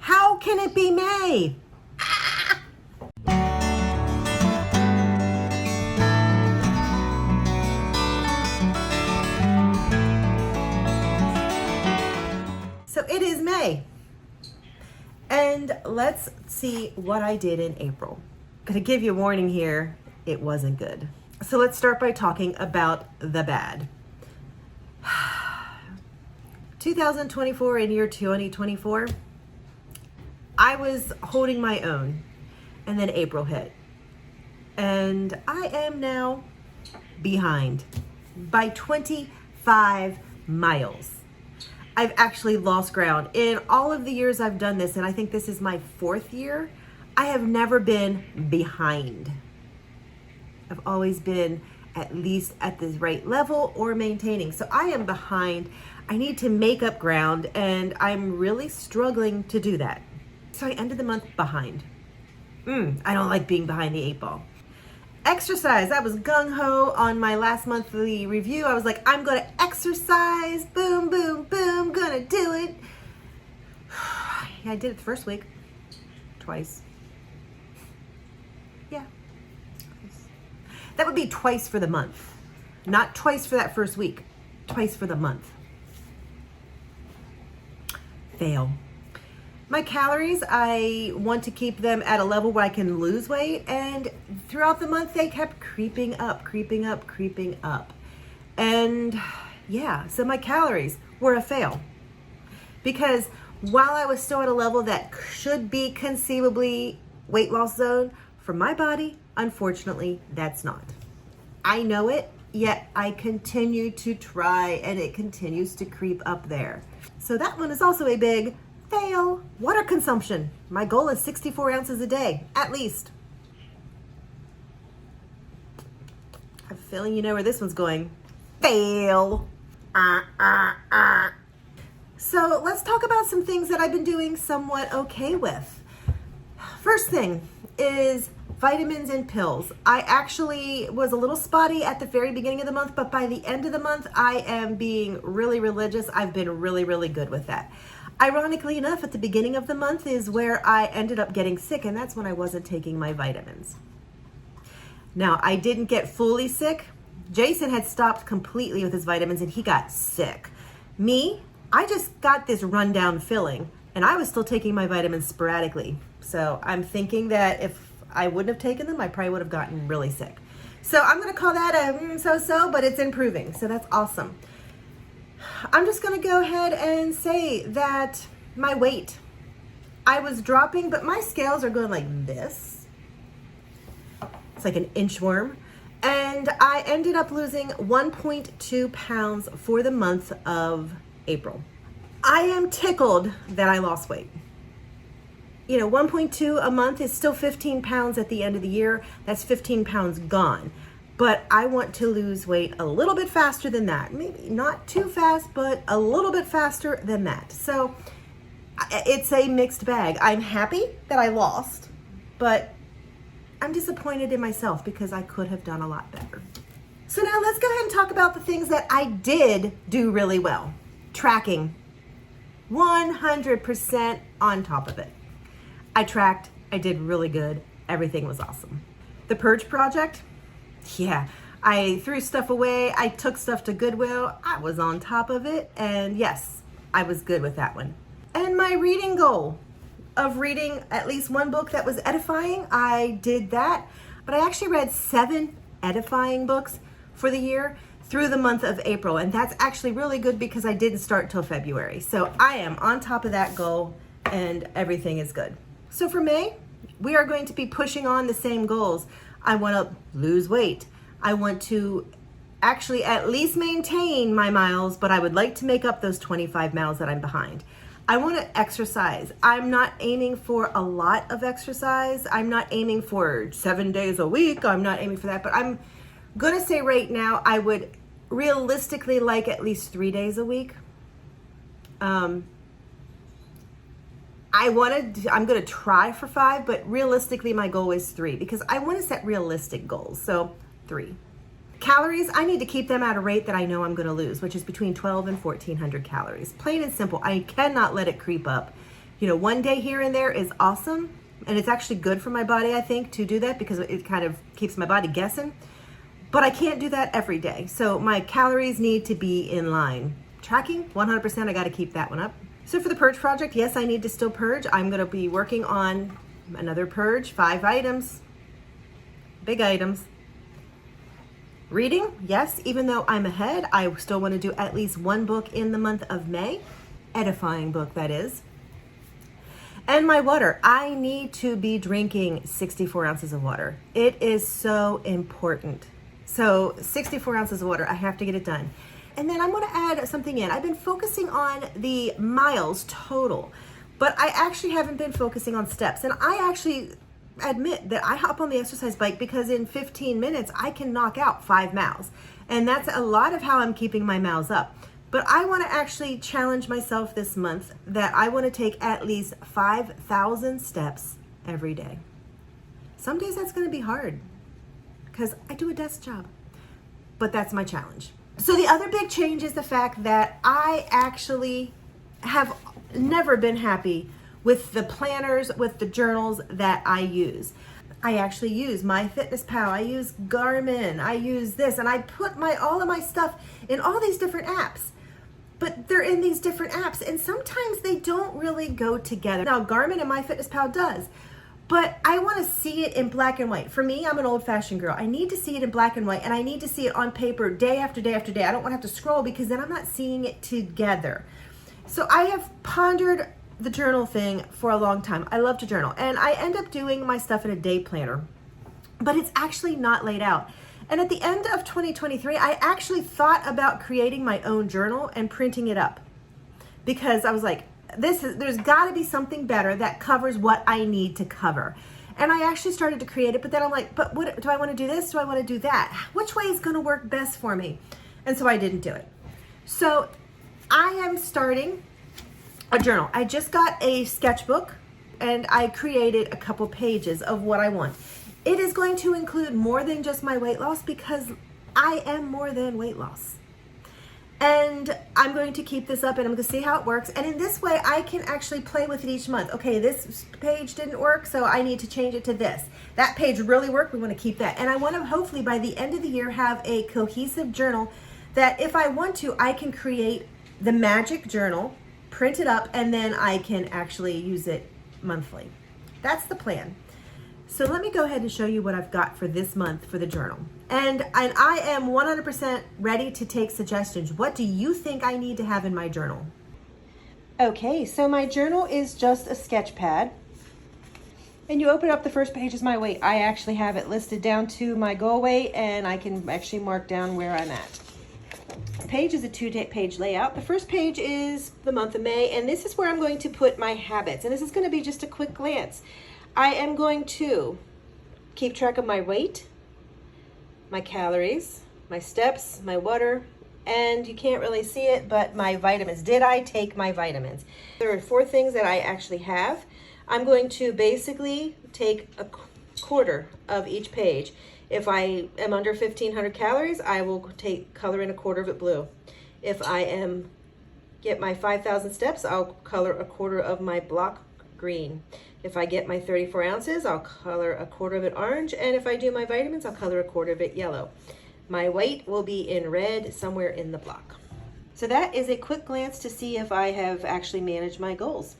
How can it be May? So it is May. And let's see what I did in April. Gonna give you a warning here, it wasn't good. So let's start by talking about the bad. 2024 and year 2024, I was holding my own, and then April hit. And I am now behind by 25 miles. I've actually lost ground. In all of the years I've done this, and I think this is my 4th year, I have never been behind. I've always been at least at the right level or maintaining. So I am behind. I need to make up ground, and I'm really struggling to do that. So I ended the month behind. I don't like being behind the 8 ball. Exercise. I was gung-ho on my last monthly review. I was like, I'm going to exercise. Boom, boom, boom. Gonna do it. Yeah, I did it the first week. Twice. Yeah. Twice. That would be twice for the month. Not twice for that first week. Twice for the month. Fail. My calories, I want to keep them at a level where I can lose weight, and throughout the month they kept creeping up. And yeah, so my calories were a fail, because while I was still at a level that should be conceivably weight loss zone, for my body, unfortunately, that's not. I know it, yet I continue to try, and it continues to creep up there. So that one is also a big fail. Water consumption. My goal is 64 ounces a day, at least. I have a feeling you know where this one's going. Fail. So let's talk about some things that I've been doing somewhat okay with. First thing is vitamins and pills. I actually was a little spotty at the very beginning of the month, but by the end of the month, I am being really religious. I've been really good with that. Ironically enough, at the beginning of the month is where I ended up getting sick, and that's when I wasn't taking my vitamins. Now, I didn't get fully sick. Jason had stopped completely with his vitamins, and he got sick. Me, I just got this rundown feeling, and I was still taking my vitamins sporadically. So I'm thinking that if I wouldn't have taken them, I probably would have gotten really sick. So I'm going to call that a so-so, but it's improving. So that's awesome. I'm just going to go ahead and say that my weight, I was dropping, but my scales are going like this. It's like an inchworm. And I ended up losing 1.2 pounds for the month of April. I am tickled that I lost weight. You know, 1.2 a month is still 15 pounds at the end of the year. That's 15 pounds gone. But I want to lose weight a little bit faster than that. Maybe not too fast, but a little bit faster than that. So it's a mixed bag. I'm happy that I lost, but I'm disappointed in myself because I could have done a lot better. So now let's go ahead and talk about the things that I did do really well. Tracking. 100% on top of it. I tracked. I did really good. Everything was awesome. The Purge project. Yeah, I threw stuff away. I took stuff to Goodwill. I was on top of it. And yes, I was good with that one. And my reading goal of reading at least one book that was edifying, I did that. But I actually read 7 edifying books for the year through the month of April. And that's actually really good because I didn't start till February. So I am on top of that goal, and everything is good. So for May, we are going to be pushing on the same goals. I want to lose weight. I want to actually at least maintain my miles, but I would like to make up those 25 miles that I'm behind. I want to exercise. I'm not aiming for a lot of exercise. I'm not aiming for 7 days a week. I'm not aiming for that, but I'm going to say right now, I would realistically like at least 3 days a week. I'm going to try for 5, but realistically my goal is 3 because I want to set realistic goals. So 3. Calories, I need to keep them at a rate that I know I'm going to lose, which is between 12 and 1400 calories. Plain and simple. I cannot let it creep up You know, one day here and there is awesome. And it's actually good for my body, I think, to do that because it kind of keeps my body guessing. But I can't do that every day. So my calories need to be in line. Tracking, 100%, I got to keep that one up. So for the purge project, yes, I need to still purge. I'm going to be working on another purge, 5 items, big items. Reading, yes, even though I'm ahead, I still want to do at least 1 book in the month of May. Edifying book, that is. And my water, I need to be drinking 64 ounces of water. It is so important. So 64 ounces of water, I have to get it done. And then I'm going to add something in. I've been focusing on the miles total, but I actually haven't been focusing on steps. And I actually admit that I hop on the exercise bike because in 15 minutes, I can knock out 5 miles. And that's a lot of how I'm keeping my miles up. But I want to actually challenge myself this month that I want to take at least 5,000 steps every day. Some days that's going to be hard because I do a desk job, but that's my challenge. So the other big change is the fact that I actually have never been happy with the planners, with the journals that I use. I actually use MyFitnessPal, I use Garmin, I use this, and I put all of my stuff in all these different apps. But they're in these different apps, and sometimes they don't really go together. Now, Garmin and MyFitnessPal does, but I want to see it in black and white. For me, I'm an old-fashioned girl. I need to see it in black and white, and I need to see it on paper day after day after day. I don't want to have to scroll because then I'm not seeing it together. So I have pondered the journal thing for a long time. I love to journal, and I end up doing my stuff in a day planner, but it's actually not laid out. And at the end of 2023, I actually thought about creating my own journal and printing it up because I was like, there's got to be something better that covers what I need to cover. And I actually started to create it, but then I'm like, but what do I want to do this? Do I want to do that? Which way is going to work best for me? And so I didn't do it. So I am starting a journal. I just got a sketchbook and I created a couple pages of what I want. It is going to include more than just my weight loss because I am more than weight loss. And I'm going to keep this up and I'm going to see how it works. And in this way, I can actually play with it each month. Okay, this page didn't work, so I need to change it to this. That page really worked, we want to keep that. And I want to hopefully by the end of the year have a cohesive journal that if I want to, I can create the magic journal, print it up, and then I can actually use it monthly. That's the plan. So let me go ahead and show you what I've got for this month for the journal. And I am 100% ready to take suggestions. What do you think I need to have in my journal? Okay, so my journal is just a sketch pad. And you open up, the first page is my weight. I actually have it listed down to my goal weight and I can actually mark down where I'm at. The page is a 2-page layout. The first page is the month of May, and this is where I'm going to put my habits. And this is going to be just a quick glance. I am going to keep track of my weight, my calories, my steps, my water, and you can't really see it, but my vitamins. Did I take my vitamins? There are 4 things that I actually have. I'm going to basically take a quarter of each page. If I am under 1,500 calories, I will color in a quarter of it blue. If I get my 5,000 steps, I'll color a quarter of my block green. If I get my 34 ounces, I'll color a quarter of it orange. And if I do my vitamins, I'll color a quarter of it yellow. My weight will be in red somewhere in the block. So that is a quick glance to see if I have actually managed my goals.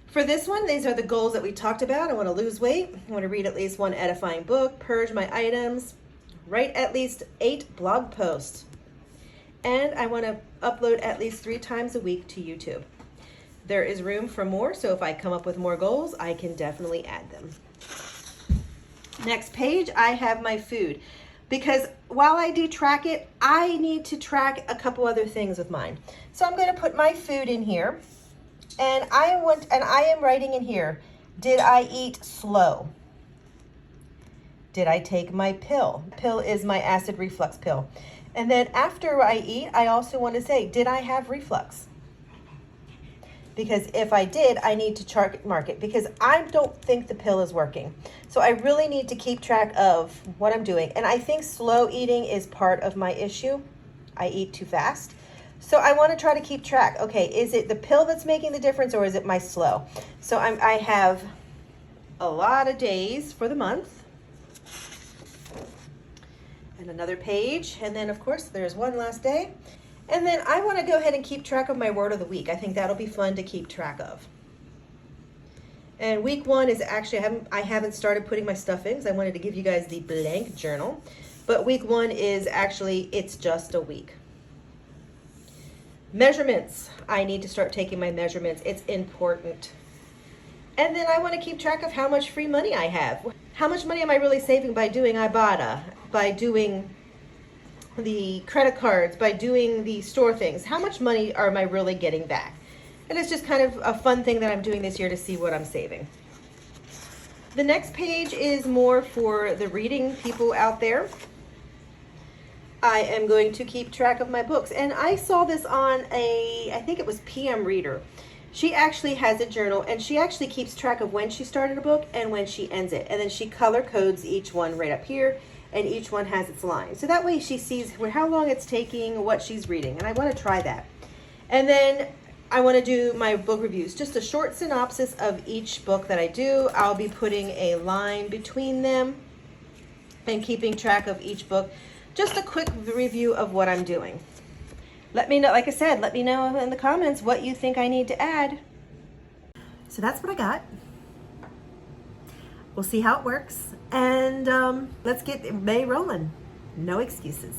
For this one, these are the goals that we talked about. I want to lose weight. I want to read at least 1 edifying book, purge my items, write at least 8 blog posts. And I want to upload at least 3 times a week to YouTube. There is room for more, so if I come up with more goals, I can definitely add them. Next page, I have my food. Because while I do track it, I need to track a couple other things with mine. So I'm going to put my food in here. And I am writing in here, did I eat slow? Did I take my pill? Pill is my acid reflux pill. And then after I eat, I also want to say, did I have reflux? Because if I did, I need to mark it because I don't think the pill is working. So I really need to keep track of what I'm doing. And I think slow eating is part of my issue. I eat too fast. So I want to try to keep track. Okay, is it the pill that's making the difference, or is it my slow? So I have a lot of days for the month. And another page. And then, of course, there's one last day. And then I want to go ahead and keep track of my word of the week. I think that'll be fun to keep track of. And week 1 is actually, I haven't started putting my stuff in because I wanted to give you guys the blank journal. But week 1 is actually, it's just a week. Measurements. I need to start taking my measurements. It's important. And then I want to keep track of how much free money I have. How much money am I really saving by doing Ibotta, by doing the credit cards, by doing the store things? How much money am I really getting back? And it's just kind of a fun thing that I'm doing this year to see what I'm saving. The next page is more for the reading people out there. I am going to keep track of my books. And I saw this on I think it was PM Reader. She actually has a journal, and she actually keeps track of when she started a book and when she ends it. And then she color codes each one right up here, and each one has its line. So that way she sees how long it's taking, what she's reading. And I want to try that. And then I want to do my book reviews, just a short synopsis of each book that I do. I'll be putting a line between them and keeping track of each book. Just a quick review of what I'm doing. Let me know, like I said, let me know in the comments what you think I need to add. So that's what I got. We'll see how it works. And let's get May rolling. No excuses.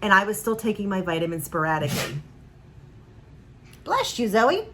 And I was still taking my vitamins sporadically. Bless you, Zoe.